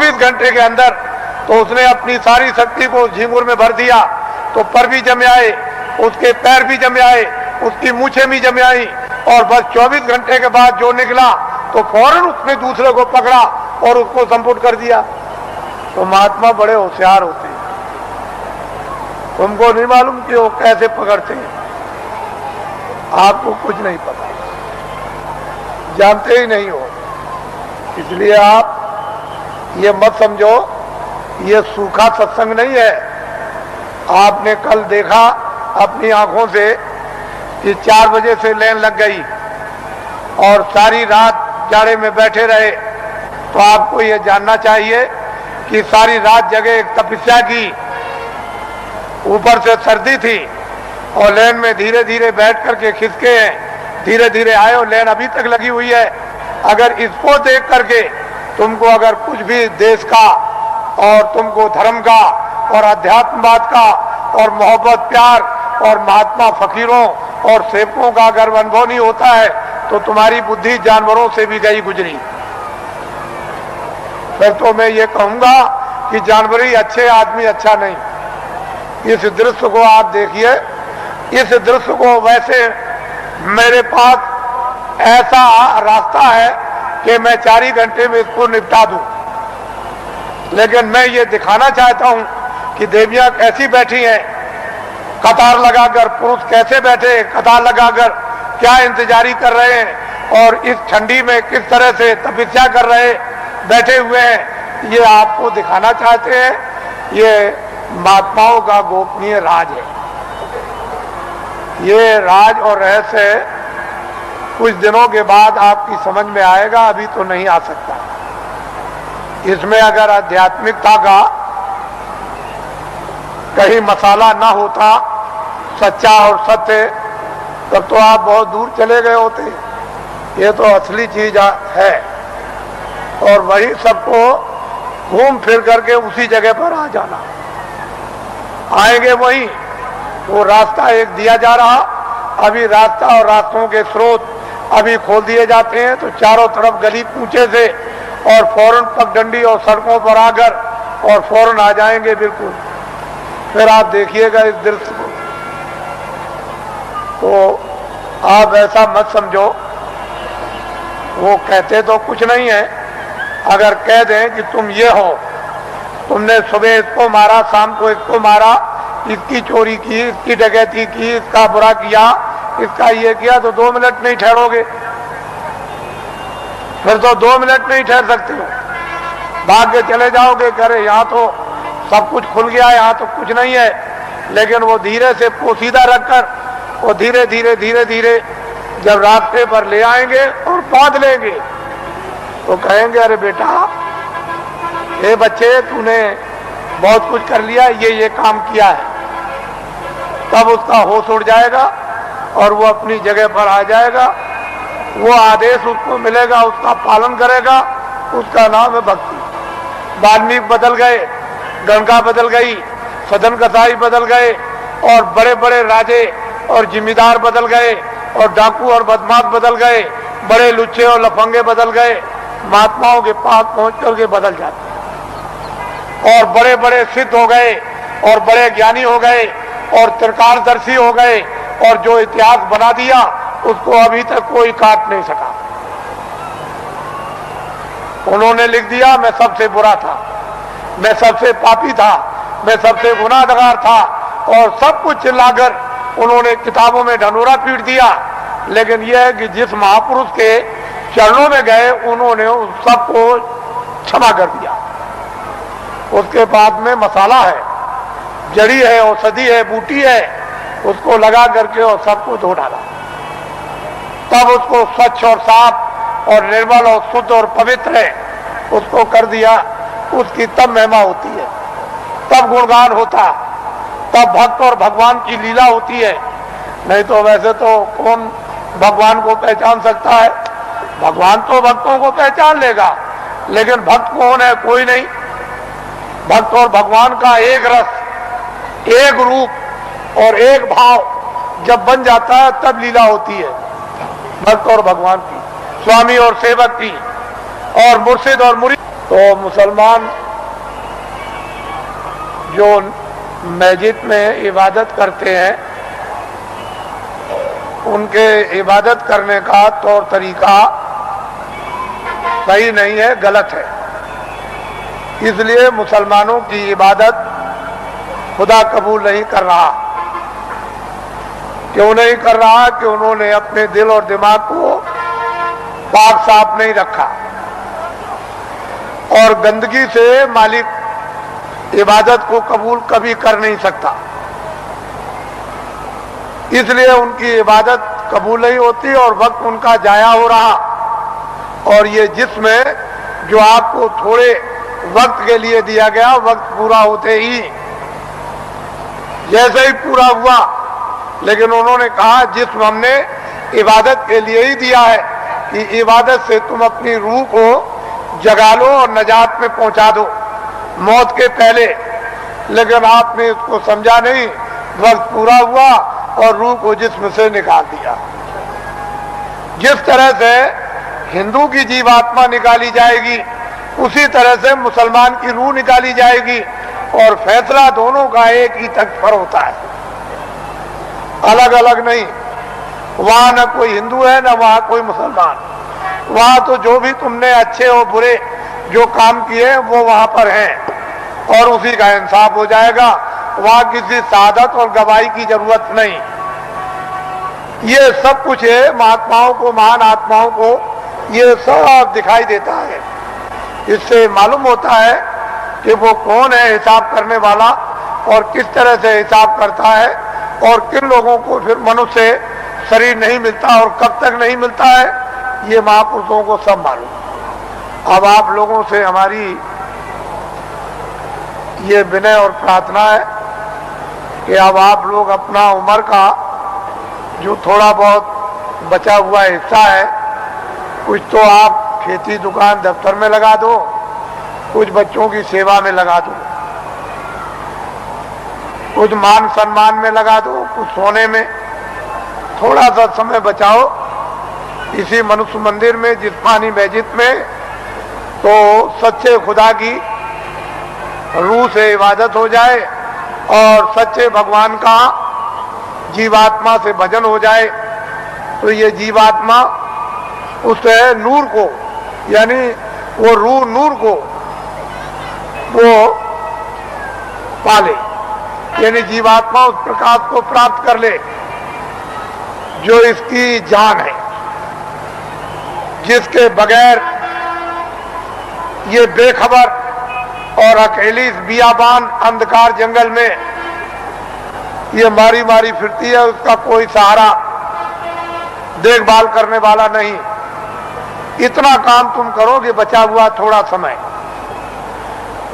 24 घंटे के अंदर तो उसने अपनी सारी शक्ति को झींगुर में भर दिया, तो पर भी जम आए, उसके पैर भी जम आए, उसकी मूछें भी जम आई, और बस 24 घंटे के बाद जो निकला तो फौरन उसने दूसरे को पकड़ा और उसको संपुट कर दिया। तो महात्मा बड़े होशियार होते हैं, तुमको नहीं मालूम कि वो कैसे पकड़ते हैं, आपको कुछ नहीं पता, जानते ही नहीं हो। इसलिए आप ये मत समझो ये सूखा सत्संग नहीं है। आपने कल देखा अपनी आंखों से कि 4 बजे से लाइन लग गई और सारी रात जाड़े में बैठे रहे, तो आपको ये जानना चाहिए कि सारी रात जगह एक तपस्या की, ऊपर से सर्दी थी और लाइन में धीरे धीरे बैठ करके खिसके हैं, धीरे धीरे आए और लाइन अभी तक लगी हुई है। अगर इसको देख करके तुमको अगर कुछ भी देश का और तुमको धर्म का और अध्यात्मवाद का और मोहब्बत प्यार और महात्मा फकीरों और सेवकों का अगर अनुभव नहीं होता है तो तुम्हारी बुद्धि जानवरों से भी गई गुजरी। फिर तो मैं ये कहूंगा कि जानवर ही अच्छे, आदमी अच्छा नहीं। इस दृश्य को आप देखिए, इस दृश्य को वैसे मेरे पास ऐसा रास्ता है कि मैं 4 ही घंटे में इसको निपटा दूं, लेकिन मैं ये दिखाना चाहता हूं कि देवियां कैसी बैठी हैं, कतार लगाकर, पुरुष कैसे बैठे कतार लगाकर क्या इंतजारी कर रहे हैं और इस ठंडी में किस तरह से तपस्या कर रहे बैठे हुए हैं, ये आपको दिखाना चाहते हैं। ये महात्माओं का गोपनीय राज है। ये राज और रहस्य कुछ दिनों के बाद आपकी समझ में आएगा, अभी तो नहीं आ सकता। इसमें अगर आध्यात्मिकता का कहीं मसाला ना होता, सच्चा और सत्य, तब तो आप बहुत दूर चले गए होते। ये तो असली चीज है और वही सबको घूम फिर करके उसी जगह पर आ जाना, आएंगे वही। वो रास्ता एक दिया जा रहा, अभी रास्ता और रास्तों के स्रोत अभी खोल दिए जाते हैं, तो चारों तरफ गली कूचे से और फौरन पगडंडी और सड़कों पर आकर और फौरन आ जाएंगे बिल्कुल। फिर आप देखिएगा इस दृश्य को, तो आप ऐसा मत समझो वो कहते तो कुछ नहीं है। अगर कह दें कि तुम ये हो, तुमने सुबह इसको मारा, शाम को इसको मारा, इसकी चोरी की, इसकी डकैती की, इसका बुरा किया, इसका ये किया, तो 2 मिनट नहीं ठहरोगे। फिर तो 2 मिनट नहीं ठहर सकते हो, भाग के चले जाओगे, करे यहाँ तो सब कुछ खुल गया, यहाँ तो कुछ नहीं है। लेकिन वो धीरे से पोशीदा रखकर वो धीरे धीरे धीरे धीरे जब रास्ते पर ले आएंगे और बांध लेंगे, तो कहेंगे अरे बेटा, हे बच्चे, तूने बहुत कुछ कर लिया, ये काम किया है। तब उसका होश उड़ जाएगा और वो अपनी जगह पर आ जाएगा। वो आदेश उसको मिलेगा, उसका पालन करेगा, उसका नाम है भक्ति। वाल्मीकि बदल गए, गंगा बदल गई, सदन कसाई बदल गए और बड़े बड़े राजे और जिम्मेदार बदल गए और डाकू और बदमाश बदल गए, बड़े लुच्चे और लफंगे बदल गए। महात्माओं के पास पहुंच करके बदल जाते और बड़े बड़े सिद्ध हो गए और बड़े ज्ञानी हो गए और त्रिकालदर्शी हो गए और जो इतिहास बना दिया उसको अभी तक कोई काट नहीं सका। उन्होंने लिख दिया मैं सबसे बुरा था, मैं सबसे पापी था, मैं सबसे गुनाहगार था और सब कुछ चिल्लाकर उन्होंने किताबों में ढनूरा पीट दिया। लेकिन यह है कि जिस महापुरुष के चरणों में गए उन्होंने उस सबको क्षमा कर दिया। उसके बाद में मसाला है, जड़ी है, औषधि है, बूटी है, उसको लगा करके और सबको धो डाला। तब उसको स्वच्छ और साफ और निर्मल और शुद्ध और पवित्र है उसको कर दिया। उसकी तब महिमा होती है, तब गुणगान होता, तब भक्त और भगवान की लीला होती है। नहीं तो वैसे तो कौन भगवान को पहचान सकता है? भगवान तो भक्तों को पहचान लेगा, लेकिन भक्त कौन है? कोई नहीं। भक्त और भगवान का एक रस, एक रूप और एक भाव जब बन जाता है तब लीला होती है भक्त और भगवान की, स्वामी और सेवक की और मुर्शिद और मुरीद। तो मुसलमान जो मस्जिद में इबादत करते हैं, उनके इबादत करने का तौर तरीका सही नहीं है, गलत है। इसलिए मुसलमानों की इबादत खुदा कबूल नहीं कर रहा। क्यों नहीं कर रहा? कि उन्होंने अपने दिल और दिमाग को पाक साफ नहीं रखा, और गंदगी से मालिक इबादत को कबूल कभी कर नहीं सकता। इसलिए उनकी इबादत कबूल नहीं होती और वक्त उनका जाया हो रहा। और ये जिस्म जो आपको थोड़े वक्त के लिए दिया गया, वक्त पूरा होते ही जैसे ही पूरा हुआ, लेकिन उन्होंने कहा जिस्म हमने इबादत के लिए ही दिया है कि इबादत से तुम अपनी रूह को जगा लो और नजात में पहुंचा दो मौत के पहले। लेकिन आपने इसको समझा नहीं, वक्त पूरा हुआ और रूह को जिस्म से निकाल दिया। जिस तरह से हिंदू की जीवात्मा निकाली जाएगी, उसी तरह से मुसलमान की रूह निकाली जाएगी, और फैसला दोनों का एक ही तख्त पर होता है, अलग अलग नहीं। वहां न कोई हिंदू है न वहां कोई मुसलमान। वहां तो जो भी तुमने अच्छे और बुरे जो काम किए वो वहां पर हैं और उसी का इंसाफ हो जाएगा। वहां किसी शहादत और गवाही की जरूरत नहीं। ये सब कुछ है, महात्माओं को, महान आत्माओं को ये सब दिखाई देता है। इससे मालूम होता है कि वो कौन है हिसाब करने वाला और किस तरह से हिसाब करता है, और किन लोगों को फिर मनुष्य शरीर नहीं मिलता और कब तक नहीं मिलता है, ये महापुरुषों को सब मालूम। अब आप लोगों से हमारी ये विनय और प्रार्थना है कि अब आप लोग अपना उम्र का जो थोड़ा बहुत बचा हुआ हिस्सा है, कुछ तो आप खेती, दुकान, दफ्तर में लगा दो, कुछ बच्चों की सेवा में लगा दो, कुछ मान सम्मान में लगा दो, कुछ सोने में। थोड़ा सा समय बचाओ इसी मनुष्य मंदिर में, जिस्मानी मस्जिद में, तो सच्चे खुदा की रूह से इबादत हो जाए और सच्चे भगवान का जीवात्मा से भजन हो जाए। तो ये जीवात्मा उस नूर को, यानी वो रूह नूर को वो पाले, यानी जीवात्मा उस प्रकाश को प्राप्त कर ले जो इसकी जान है, जिसके बगैर ये बेखबर और अकेली इस बियाबान अंधकार जंगल में ये मारी मारी फिरती है, उसका कोई सहारा, देखभाल करने वाला नहीं। इतना काम तुम करोगे बचा हुआ थोड़ा समय।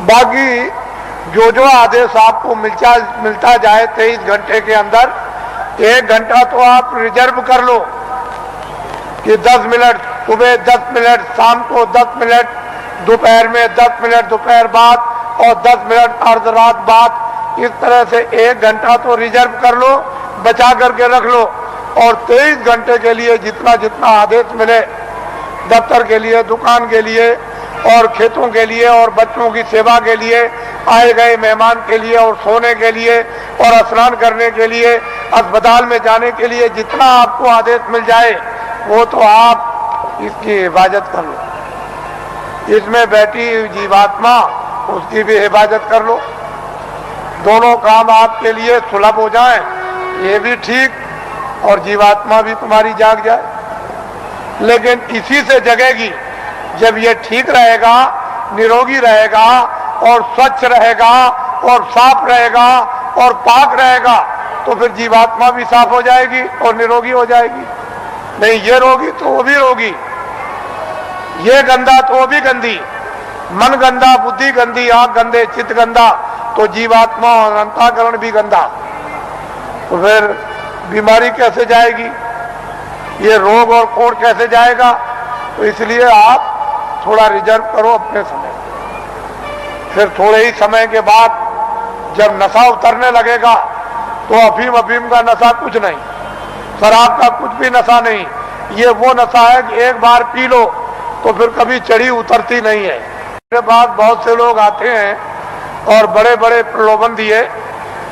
बाकी जो जो आदेश आपको मिलता जाए 23 घंटे के अंदर, 1 घंटा तो आप रिजर्व कर लो कि 10 मिनट सुबह, 10 मिनट शाम को, 10 मिनट दोपहर में, 10 मिनट दोपहर बाद और 10 मिनट अर्ध रात बाद। इस तरह से 1 घंटा तो रिजर्व कर लो, बचा करके रख लो। और 23 घंटे के लिए जितना जितना आदेश मिले, दफ्तर के लिए, दुकान के लिए और खेतों के लिए और बच्चों की सेवा के लिए, आए गए मेहमान के लिए और सोने के लिए और स्नान करने के लिए, अस्पताल में जाने के लिए, जितना आपको आदेश मिल जाए वो तो आप इसकी हिफाजत कर लो। इसमें बैठी हुई जीवात्मा, उसकी भी हिफाजत कर लो। दोनों काम आपके लिए सुलभ हो जाएं, ये भी ठीक और जीवात्मा भी तुम्हारी जाग जाए। लेकिन इसी से जगेगी जब ये ठीक रहेगा, निरोगी रहेगा और स्वच्छ रहेगा और साफ रहेगा और पाक रहेगा, तो फिर जीवात्मा भी साफ हो जाएगी और निरोगी हो जाएगी। नहीं, ये रोगी तो वो भी रोगी, ये गंदा तो वो भी गंदी, मन गंदा, बुद्धि गंदी, आंख गंदे, चित्त गंदा, तो जीवात्मा और अंतःकरण भी गंदा। तो फिर बीमारी कैसे जाएगी, ये रोग और कोड़ कैसे जाएगा? तो इसलिए आप थोड़ा रिजर्व करो अपने समय। फिर थोड़े ही समय के बाद जब नशा उतरने लगेगा तो अफीम का नशा कुछ नहीं, शराब का कुछ भी नशा नहीं। ये वो नशा है कि एक बार पी लो तो फिर कभी चढ़ी उतरती नहीं है। मेरे पास बहुत से लोग आते हैं और बड़े बड़े प्रलोभन दिए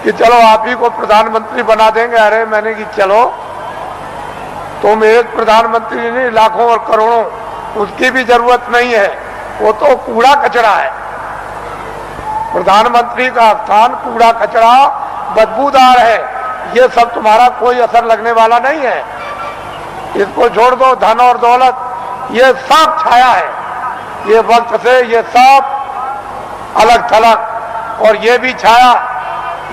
कि चलो आप ही को प्रधानमंत्री बना देंगे। अरे मैंने कि चलो, तुम एक प्रधानमंत्री नहीं, लाखों और करोड़ों, उसकी भी जरूरत नहीं है। वो तो कूड़ा कचरा है। प्रधानमंत्री का स्थान कूड़ा कचरा बदबूदार है। ये सब तुम्हारा कोई असर लगने वाला नहीं है। इसको छोड़ दो। धन और दौलत ये सब छाया है। ये वक्त से ये सब अलग थलग, और ये भी छाया,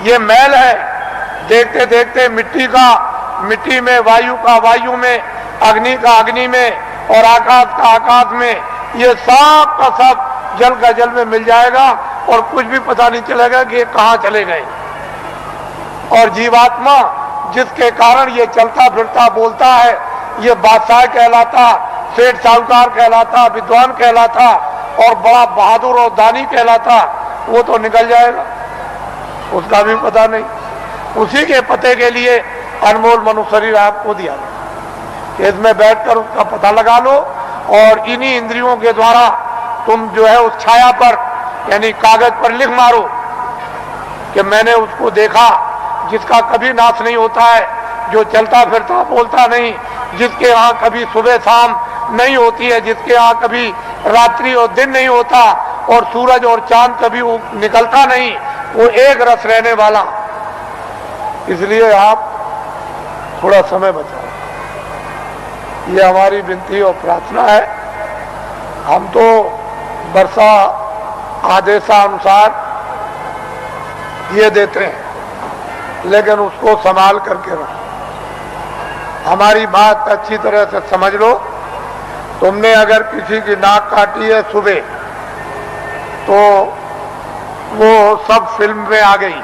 ये मैल है। देखते देखते मिट्टी का मिट्टी में, वायु का वायु में, अग्नि का अग्नि में, और आकाश का आकाश में, ये सब का सब जल का जल में मिल जाएगा और कुछ भी पता नहीं चलेगा कि ये कहाँ चले गए। और जीवात्मा जिसके कारण ये चलता फिरता बोलता है, ये बादशाह कहलाता, सेठ साहूकार कहलाता, विद्वान कहलाता और बड़ा बहादुर और दानी कहलाता, वो तो निकल जाएगा, उसका भी पता नहीं। उसी के पते के लिए अनमोल मनुष्य शरीर आपको दिया गया। इसमें बैठकर उसका पता लगा लो और इन्हीं इंद्रियों के द्वारा तुम जो है उस छाया पर, यानी कागज पर लिख मारो कि मैंने उसको देखा, जिसका कभी नाश नहीं होता है, जो चलता फिरता बोलता नहीं, जिसके यहाँ कभी सुबह शाम नहीं होती है, जिसके यहाँ कभी रात्रि और दिन नहीं होता, और सूरज और चांद कभी निकलता नहीं, वो एक रस रहने वाला। इसलिए आप थोड़ा समय बचाओ, ये हमारी विनती और प्रार्थना है। हम तो वर्षा आदेशानुसार ये देते हैं, लेकिन उसको संभाल करके रखो। हमारी बात अच्छी तरह से समझ लो। तुमने अगर किसी की नाक काटी है सुबह, तो वो सब फिल्म में आ गई।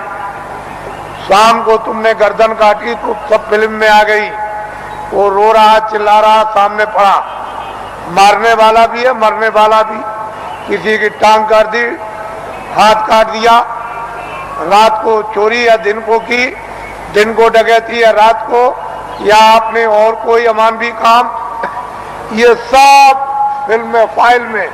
शाम को तुमने गर्दन काटी तो सब फिल्म में आ गई। वो रो रहा, चिल्ला रहा, सामने पड़ा। मारने वाला भी है, मरने वाला भी। किसी की टांग काट दी, हाथ काट दिया, रात को चोरी या दिन को की, दिन को डकैती या रात को, या आपने और कोई अमानवी काम, ये सब फिल्म में, फाइल में